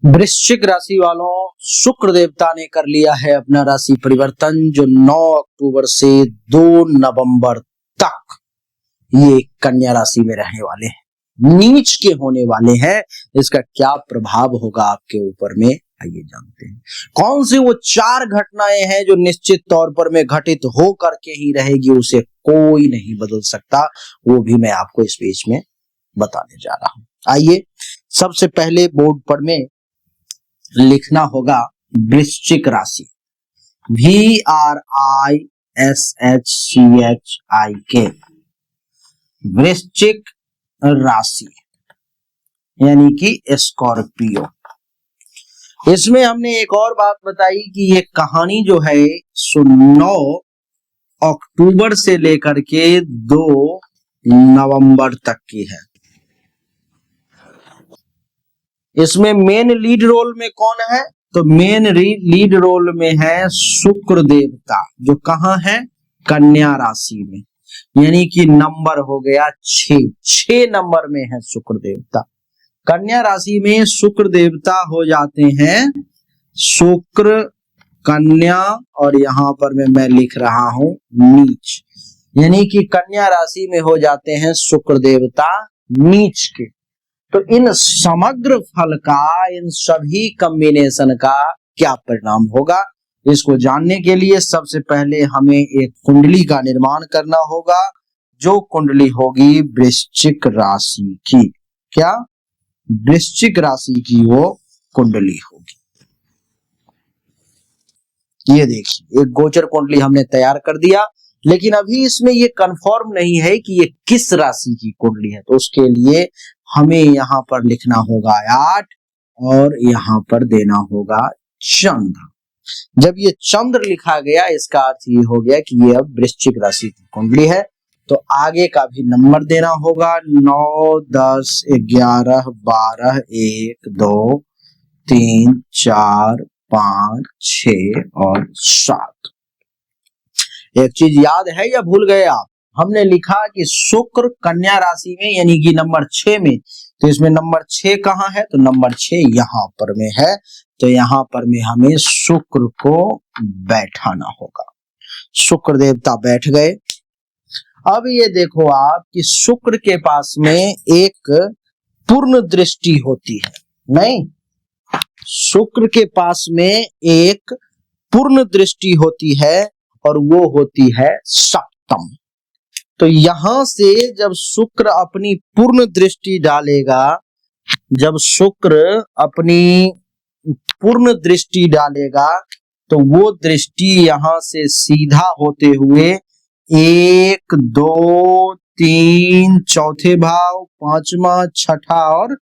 वृश्चिक राशि वालों, शुक्र देवता ने कर लिया है अपना राशि परिवर्तन, जो 9 अक्टूबर से 2 नवंबर तक ये कन्या राशि में रहने वाले हैं, नीच के होने वाले हैं। इसका क्या प्रभाव होगा आपके ऊपर में, आइए जानते हैं। कौन सी वो 4 घटनाएं हैं जो निश्चित तौर पर में घटित हो करके ही रहेगी, उसे कोई नहीं बदल सकता, वो भी मैं आपको इस पेज में बताने जा रहा हूं। आइए, सबसे पहले बोर्ड पर में लिखना होगा वृश्चिक राशि, VRISHCHIK, वृश्चिक राशि यानी कि स्कॉर्पियो। इसमें हमने एक और बात बताई कि ये कहानी जो है 9 अक्टूबर से लेकर के 2 नवंबर तक की है। इसमें मेन लीड रोल में कौन है, तो मेन लीड रोल में है शुक्र देवता, जो कहाँ है, कन्या राशि में, यानी कि नंबर हो गया 6 नंबर में है शुक्र देवता। कन्या राशि में शुक्र देवता हो जाते हैं शुक्र कन्या, और यहां पर मैं लिख रहा हूं नीच, यानी कि कन्या राशि में हो जाते हैं शुक्र देवता नीच के। तो इन समग्र फल का, इन सभी कॉम्बिनेशन का क्या परिणाम होगा, इसको जानने के लिए सबसे पहले हमें एक कुंडली का निर्माण करना होगा, जो कुंडली होगी वृश्चिक राशि की। क्या, वृश्चिक राशि की वो कुंडली होगी। ये देखिए, एक गोचर कुंडली हमने तैयार कर दिया, लेकिन अभी इसमें ये कंफर्म नहीं है कि ये किस राशि की कुंडली है, तो उसके लिए हमें यहाँ पर लिखना होगा 8 और यहाँ पर देना होगा चंद्र। जब ये चंद्र लिखा गया, इसका अर्थ ये हो गया कि ये अब वृश्चिक राशि की कुंडली है। तो आगे का भी नंबर देना होगा 9, 10, 11, 12, 1, 2, 3, 4, 5, 6 और 7। एक चीज याद है या भूल गए आप, हमने लिखा कि शुक्र कन्या राशि में यानी कि नंबर 6 में, तो इसमें नंबर 6 कहाँ है, तो नंबर 6 यहाँ पर में है। तो यहाँ पर में हमें शुक्र को बैठाना होगा। शुक्र देवता बैठ गए। अब ये देखो आप कि शुक्र के पास में एक पूर्ण दृष्टि होती है, नहीं, शुक्र के पास में एक पूर्ण दृष्टि होती है और वो होती है सप्तम। तो यहां से जब शुक्र अपनी पूर्ण दृष्टि डालेगा, जब शुक्र अपनी पूर्ण दृष्टि डालेगा, तो वो दृष्टि यहां से सीधा होते हुए 1, 2, 3 चौथे भाव, 5वां, 6ठा और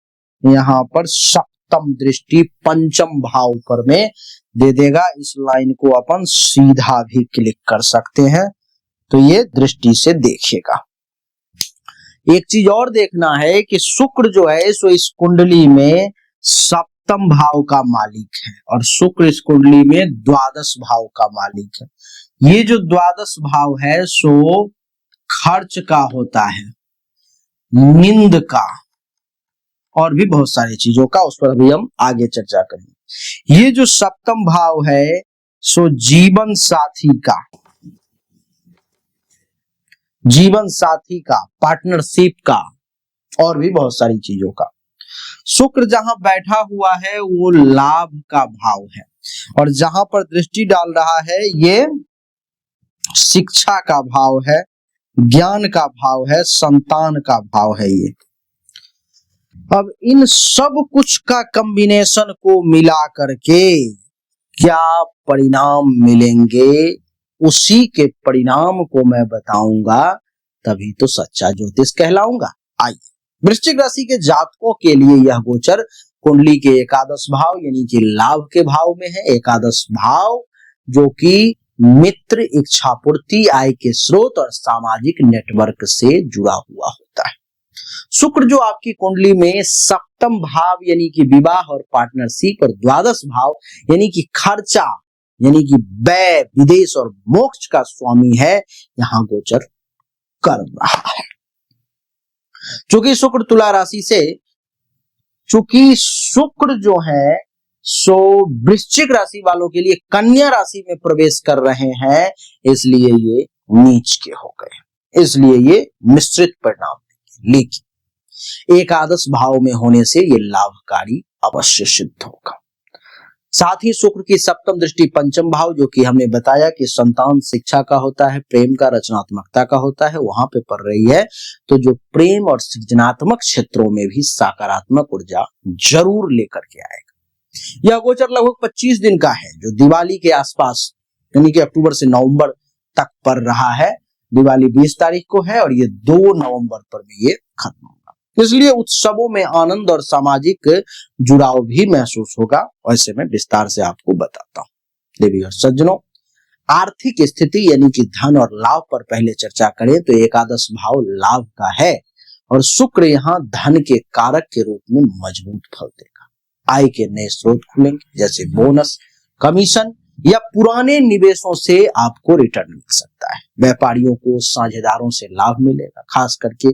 यहाँ पर सप्तम दृष्टि पंचम भाव पर में दे देगा। इस लाइन को अपन सीधा भी क्लिक कर सकते हैं, तो ये दृष्टि से देखेगा। एक चीज और देखना है कि शुक्र जो है सो इस कुंडली में सप्तम भाव का मालिक है, और शुक्र इस कुंडली में द्वादश भाव का मालिक है। ये जो द्वादश भाव है सो खर्च का होता है, निंद का, और भी बहुत सारी चीजों का, उस पर अभी हम आगे चर्चा करेंगे। ये जो सप्तम भाव है सो जीवन साथी का, जीवन साथी का, पार्टनरशिप का, और भी बहुत सारी चीजों का। शुक्र जहां बैठा हुआ है वो लाभ का भाव है, और जहां पर दृष्टि डाल रहा है ये शिक्षा का भाव है, ज्ञान का भाव है, संतान का भाव है ये। अब इन सब कुछ का कॉम्बिनेशन को मिला करके क्या परिणाम मिलेंगे, उसी के परिणाम को मैं बताऊंगा, तभी तो सच्चा ज्योतिष कहलाऊंगा। आइए, वृश्चिक राशि के जातकों के लिए यह गोचर कुंडली के एकादश भाव यानी कि लाभ के भाव में है। एकादश भाव जो कि मित्र, इच्छा पूर्ति, आय के स्रोत और सामाजिक नेटवर्क से जुड़ा हुआ होता है। शुक्र जो आपकी कुंडली में सप्तम भाव यानी कि विवाह और पार्टनरशिप, और द्वादश भाव यानी कि खर्चा यानी कि व्यय, विदेश और मोक्ष का स्वामी है, यहां गोचर कर रहा है। चूंकि शुक्र तुला राशि से, चूंकि शुक्र जो है सो वृश्चिक राशि वालों के लिए कन्या राशि में प्रवेश कर रहे हैं, इसलिए ये नीच के हो गए, इसलिए ये मिश्रित परिणाम देंगे। लेकिन एकादश भाव में होने से ये लाभकारी अवश्य सिद्ध होगा। साथ ही शुक्र की सप्तम दृष्टि पंचम भाव, जो कि हमने बताया कि संतान शिक्षा का होता है, प्रेम का, रचनात्मकता का होता है, वहां पे पड़ रही है, तो जो प्रेम और सृजनात्मक क्षेत्रों में भी सकारात्मक ऊर्जा जरूर लेकर के आएगा। यह गोचर लगभग 25 दिन का है, जो दिवाली के आसपास यानी कि अक्टूबर से नवंबर तक पड़ रहा है। दिवाली 20 तारीख को है और ये 2 नवंबर पर भी ये खत्म होगा, इसलिए उत्सवों में आनंद और सामाजिक जुड़ाव भी महसूस होगा। वैसे मैं विस्तार से आपको बताता हूँ। देवी और सज्जनों, आर्थिक स्थिति यानी कि धन और लाभ पर पहले चर्चा करें तो एकादश भाव लाभ का है और शुक्र यहाँ धन के कारक के रूप में मजबूत फल देगा। आय के नए स्रोत खुलेंगे, जैसे बोनस, कमीशन या पुराने निवेशों से आपको रिटर्न मिल सकता है। व्यापारियों को साझेदारों से लाभ मिलेगा, खास करके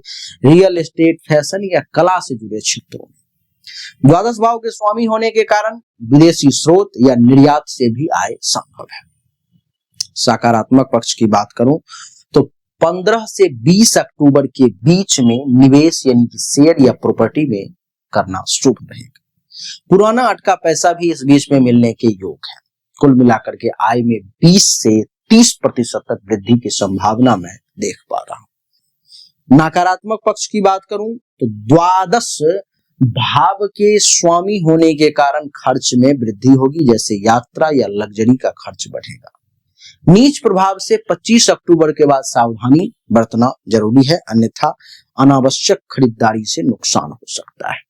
रियल एस्टेट, फैशन या कला से जुड़े क्षेत्रों में। द्वादश भाव के स्वामी होने के कारण विदेशी स्रोत या निर्यात से भी आय संभव है। सकारात्मक पक्ष की बात करूं तो 15 से 20 अक्टूबर के बीच में निवेश यानी कि शेयर या प्रॉपर्टी में करना शुभ रहेगा। पुराना अटका पैसा भी इस बीच में मिलने के योग है। कुल मिलाकर के आय में 20 से 30% तक वृद्धि की संभावना मैं देख पा रहा हूं। नकारात्मक पक्ष की बात करूं तो द्वादश भाव के स्वामी होने के कारण खर्च में वृद्धि होगी, जैसे यात्रा या लग्जरी का खर्च बढ़ेगा। नीच प्रभाव से 25 अक्टूबर के बाद सावधानी बरतना जरूरी है, अन्यथा अनावश्यक खरीदारी से नुकसान हो सकता है।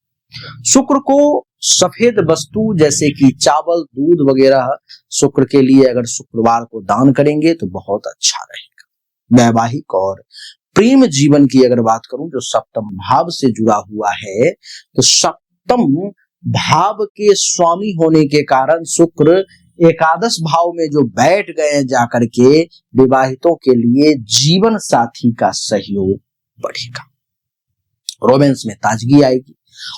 शुक्र को सफेद वस्तु जैसे कि चावल, दूध वगैरह शुक्र के लिए अगर शुक्रवार को दान करेंगे तो बहुत अच्छा रहेगा। वैवाहिक और प्रेम जीवन की अगर बात करूं जो सप्तम भाव से जुड़ा हुआ है, तो सप्तम भाव के स्वामी होने के कारण शुक्र एकादश भाव में जो बैठ गए जाकर के, विवाहितों के लिए जीवन साथी का सहयोग बढ़ेगा, रोमांस में ताजगी आएगी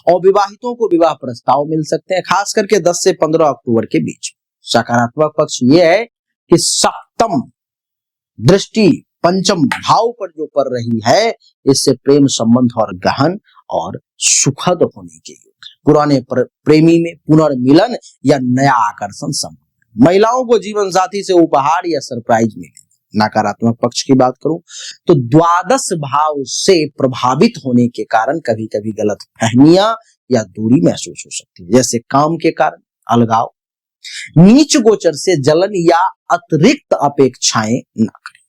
और विवाहितों को विवाह प्रस्ताव मिल सकते हैं, खास करके 10 से 15 अक्टूबर के बीच। सकारात्मक पक्ष यह है कि सप्तम दृष्टि पंचम भाव पर जो पड़ रही है, इससे प्रेम संबंध और गहन और सुखद होने के योग है। पुराने प्रेमी में पुनर्मिलन या नया आकर्षण संभव। महिलाओं को जीवन साथी से उपहार या सरप्राइज मिले। नकारात्मक पक्ष की बात करूं तो द्वादश भाव से प्रभावित होने के कारण कभी कभी गलत फहमियां या दूरी महसूस हो सकती है, जैसे काम के कारण अलगाव। नीच गोचर से जलन या अतिरिक्त अपेक्षाएं न करें।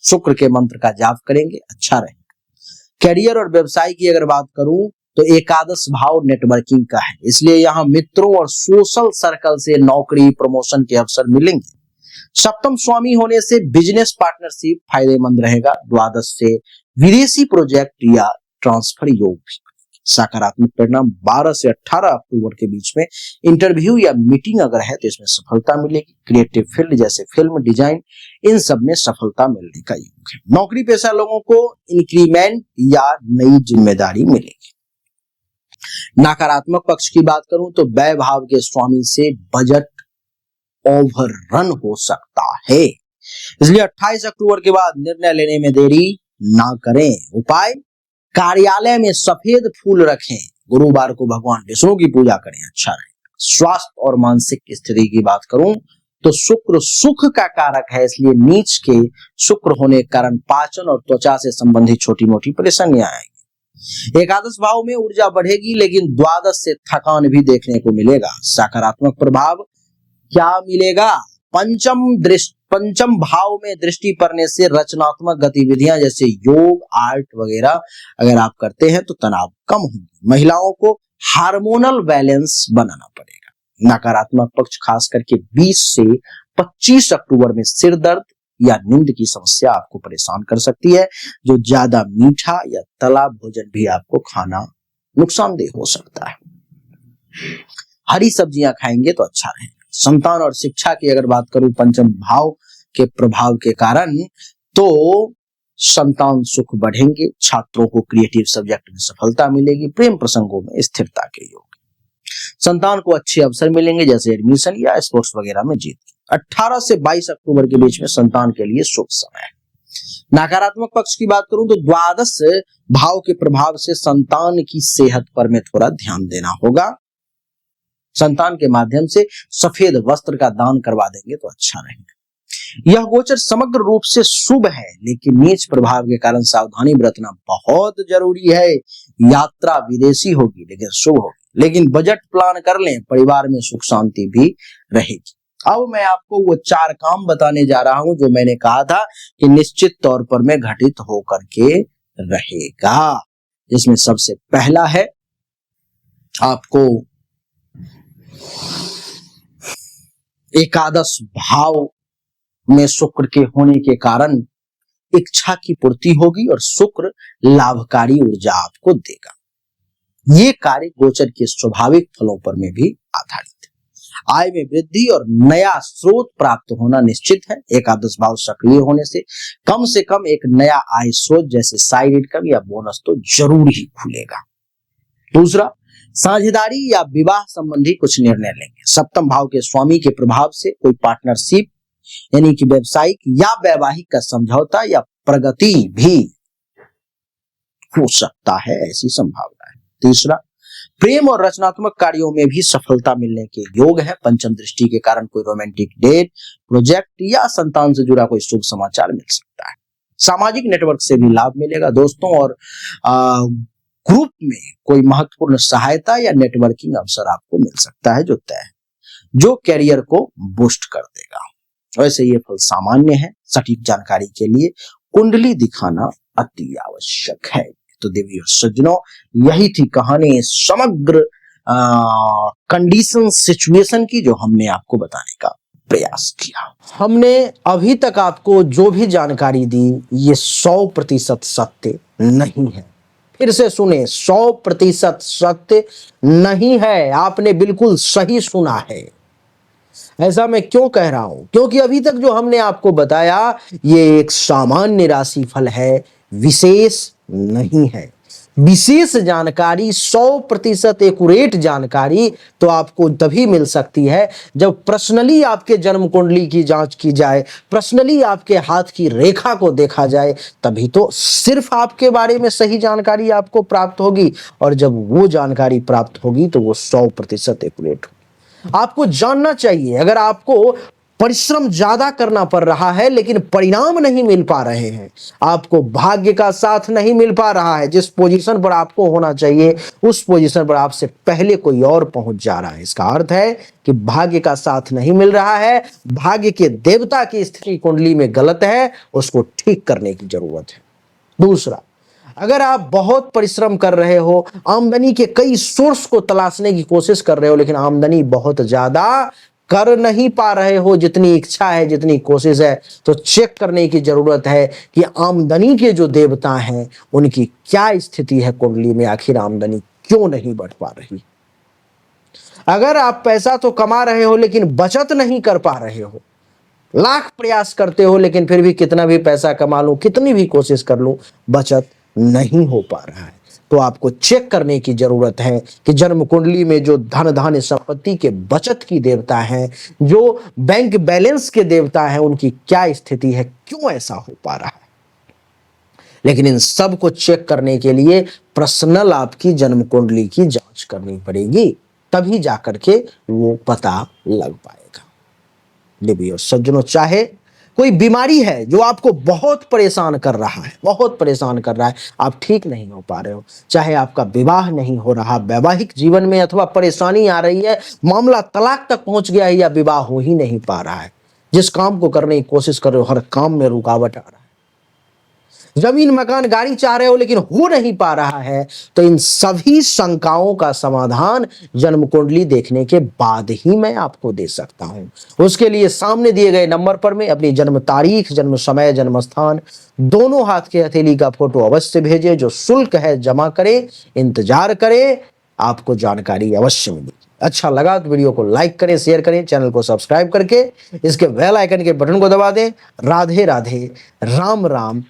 शुक्र के मंत्र का जाप करेंगे, अच्छा रहेगा। करियर और व्यवसाय की अगर बात करूं तो एकादश भाव नेटवर्किंग का है, इसलिए यहाँ मित्रों और सोशल सर्कल से नौकरी, प्रमोशन के अवसर मिलेंगे। सप्तम स्वामी होने से बिजनेस पार्टनरशिप फायदेमंद रहेगा। द्वादश से विदेशी प्रोजेक्ट या ट्रांसफर योग भी। सकारात्मक परिणाम 12 से 18 अक्टूबर के बीच में इंटरव्यू या मीटिंग अगर है तो इसमें सफलता मिलेगी। क्रिएटिव फील्ड जैसे फिल्म, डिजाइन, इन सब में सफलता मिलने का योग है। नौकरी पेशा लोगों को इंक्रीमेंट या नई जिम्मेदारी मिलेगी। नकारात्मक पक्ष की बात करूं तो व्यय भाव के स्वामी से बजट ओवररन हो सकता है, इसलिए 28 अक्टूबर के बाद निर्णय लेने में देरी ना करें। उपाय, कार्यालय में सफेद फूल रखें, गुरुवार को भगवान विष्णु की पूजा करें, अच्छा रहेगा। स्वास्थ्य और मानसिक स्थिति की बात करूं तो शुक्र सुख का कारक है, इसलिए नीच के शुक्र होने के कारण पाचन और त्वचा से संबंधित छोटी मोटी परेशानियां आएंगी। एकादश भाव में ऊर्जा बढ़ेगी, लेकिन द्वादश से थकान भी देखने को मिलेगा। सकारात्मक प्रभाव क्या मिलेगा? पंचम भाव में दृष्टि पड़ने से रचनात्मक गतिविधियां जैसे योग, आर्ट वगैरह अगर आप करते हैं तो तनाव कम होगा। महिलाओं को हार्मोनल बैलेंस बनाना पड़ेगा। नकारात्मक पक्ष खास करके 20 से 25 अक्टूबर में सिर दर्द या नींद की समस्या आपको परेशान कर सकती है, जो ज्यादा मीठा या तला भोजन भी आपको खाना नुकसानदेह हो सकता है। हरी सब्जियां खाएंगे तो अच्छा रहेगा। संतान और शिक्षा की अगर बात करूं पंचम भाव के प्रभाव के कारण, तो संतान सुख बढ़ेंगे, छात्रों को क्रिएटिव सब्जेक्ट में सफलता मिलेगी, प्रेम प्रसंगों में स्थिरता के योग। संतान को अच्छे अवसर मिलेंगे, जैसे एडमिशन या स्पोर्ट्स वगैरह में जीत। 18 से 22 अक्टूबर के बीच में संतान के लिए शुभ समय है। नकारात्मक पक्ष की बात करूं तो द्वादश भाव के प्रभाव से संतान की सेहत पर में थोड़ा ध्यान देना होगा। संतान के माध्यम से सफेद वस्त्र का दान करवा देंगे तो अच्छा रहेगा। यह गोचर समग्र रूप से शुभ है, लेकिन नीच प्रभाव के कारण सावधानी बरतना बहुत जरूरी है। यात्रा विदेशी होगी लेकिन शुभ होगी, लेकिन बजट प्लान कर लें, परिवार में सुख शांति भी रहेगी। अब मैं आपको वो 4 काम बताने जा रहा हूं जो मैंने कहा था कि निश्चित तौर पर में घटित होकर के रहेगा। जिसमें सबसे पहला है आपको एकादश भाव में शुक्र के होने के कारण इच्छा की पूर्ति होगी और शुक्र लाभकारी ऊर्जा आपको देगा। ये कार्य गोचर के स्वाभाविक फलों पर में भी आधारित है। आय में वृद्धि और नया स्रोत प्राप्त होना निश्चित है। एकादश भाव सक्रिय होने से कम एक नया आय स्रोत जैसे साइड इनकम या बोनस तो जरूर ही खुलेगा। दूसरा, साझेदारी या विवाह संबंधी कुछ निर्णय लेंगे। सप्तम भाव के स्वामी के प्रभाव से कोई पार्टनरशिप यानी कि व्यवसायिक या वैवाहिक का समझौता या प्रगति भी हो सकता है, ऐसी संभावना है। तीसरा, प्रेम और रचनात्मक कार्यों में भी सफलता मिलने के योग है। पंचम दृष्टि के कारण कोई रोमांटिक डेट, प्रोजेक्ट या संतान से जुड़ा कोई शुभ समाचार मिल सकता है। सामाजिक नेटवर्क से भी लाभ मिलेगा। दोस्तों और ग्रुप में कोई महत्वपूर्ण सहायता या नेटवर्किंग अवसर आपको मिल सकता है जो तय है, जो कैरियर को बूस्ट कर देगा। वैसे ये फल सामान्य है। सटीक जानकारी के लिए कुंडली दिखाना अति आवश्यक है। तो देवी और सज्जनों, यही थी कहानी समग्र कंडीशन सिचुएशन की जो हमने आपको बताने का प्रयास किया। हमने अभी तक आपको जो भी जानकारी दी ये 100% सत्य नहीं है। फिर से सुने, 100% सत्य नहीं है। आपने बिल्कुल सही सुना है। ऐसा मैं क्यों कह रहा हूं? क्योंकि अभी तक जो हमने आपको बताया ये एक सामान्य राशि फल है, विशेष नहीं है। विशेष जानकारी 100% एक्यूरेट जानकारी तो आपको तभी मिल सकती है जब पर्सनली आपके जन्म कुंडली की जांच की जाए, पर्सनली आपके हाथ की रेखा को देखा जाए, तभी तो सिर्फ आपके बारे में सही जानकारी आपको प्राप्त होगी। और जब वो जानकारी प्राप्त होगी तो वो 100% एक्यूरेट होगी। आपको जानना चाहिए, अगर आपको परिश्रम ज्यादा करना पड़ रहा है लेकिन परिणाम नहीं मिल पा रहे हैं, आपको भाग्य का साथ नहीं मिल पा रहा है, जिस पोजीशन पर आपको होना चाहिए उस पोजीशन पर आपसे पहले कोई और पहुंच जा रहा है, इसका अर्थ है कि भाग्य का साथ नहीं मिल रहा है, भाग्य के देवता की स्थिति कुंडली में गलत है, उसको ठीक करने की जरूरत है। दूसरा, अगर आप बहुत परिश्रम कर रहे हो, आमदनी के कई सोर्स को तलाशने की कोशिश कर रहे हो, लेकिन आमदनी बहुत ज्यादा कर नहीं पा रहे हो जितनी इच्छा है, जितनी कोशिश है, तो चेक करने की जरूरत है कि आमदनी के जो देवता हैं उनकी क्या स्थिति है कुंडली में, आखिर आमदनी क्यों नहीं बढ़ पा रही। अगर आप पैसा तो कमा रहे हो लेकिन बचत नहीं कर पा रहे हो, लाख प्रयास करते हो लेकिन फिर भी कितना भी पैसा कमा लूं, कितनी भी कोशिश कर लूं, बचत नहीं हो पा रहा है, तो आपको चेक करने की जरूरत है कि जन्म कुंडली में जो धन धान्य संपत्ति के बचत की देवता हैं, जो बैंक बैलेंस के देवता हैं, उनकी क्या स्थिति है, क्यों ऐसा हो पा रहा है। लेकिन इन सब को चेक करने के लिए पर्सनल आपकी जन्म कुंडली की जांच करनी पड़ेगी, तभी जाकर के वो पता लग पाएगा। देवी और सज्जनों, चाहे कोई बीमारी है जो आपको बहुत परेशान कर रहा है, बहुत परेशान कर रहा है, आप ठीक नहीं हो पा रहे हो, चाहे आपका विवाह नहीं हो रहा, वैवाहिक जीवन में अथवा परेशानी आ रही है, मामला तलाक तक पहुंच गया है या विवाह हो ही नहीं पा रहा है, जिस काम को करने की कोशिश कर रहे हो हर काम में रुकावट आ रहा है, जमीन मकान गाड़ी चाह रहे हो लेकिन हो नहीं पा रहा है, तो इन सभी शंकाओं का समाधान जन्म कुंडली देखने के बाद ही मैं आपको दे सकता हूं। उसके लिए सामने दिए गए नंबर पर में अपनी जन्म तारीख, जन्म समय, जन्म स्थान, दोनों हाथ के हथेली का फोटो अवश्य भेजे। जो शुल्क है जमा करें, इंतजार करें, आपको जानकारी अवश्य मिलेगी। अच्छा लगा तो वीडियो को लाइक करें, शेयर करें, चैनल को सब्सक्राइब करके इसके बेल आइकन के बटन को दबा दें। राधे राधे, राम राम।